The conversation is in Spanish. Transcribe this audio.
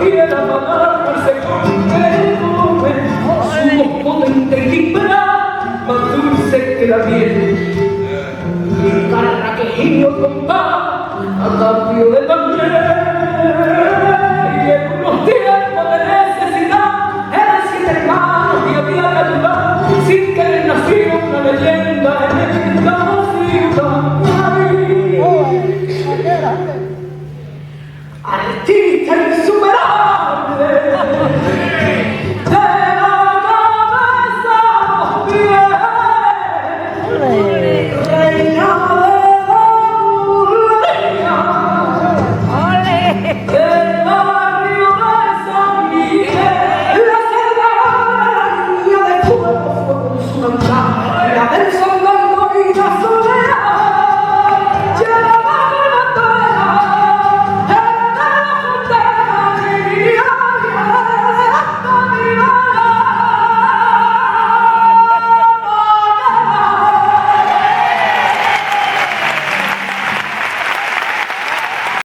quiera matarse conmigo, su voz potente y timbrada, más dulce que la miel. Mi cara que gimió con paz, a cambio de también. Y en unos tiempos de necesidad, eran 7 hermanos y había que ayudar, sin que nació una leyenda en esta ciudad. Artista insuperable, de la cabeza a los pies, reina de la del barrio de San Miguel, la cerrada, la niña de fuego fue con su cantar, la del soldado.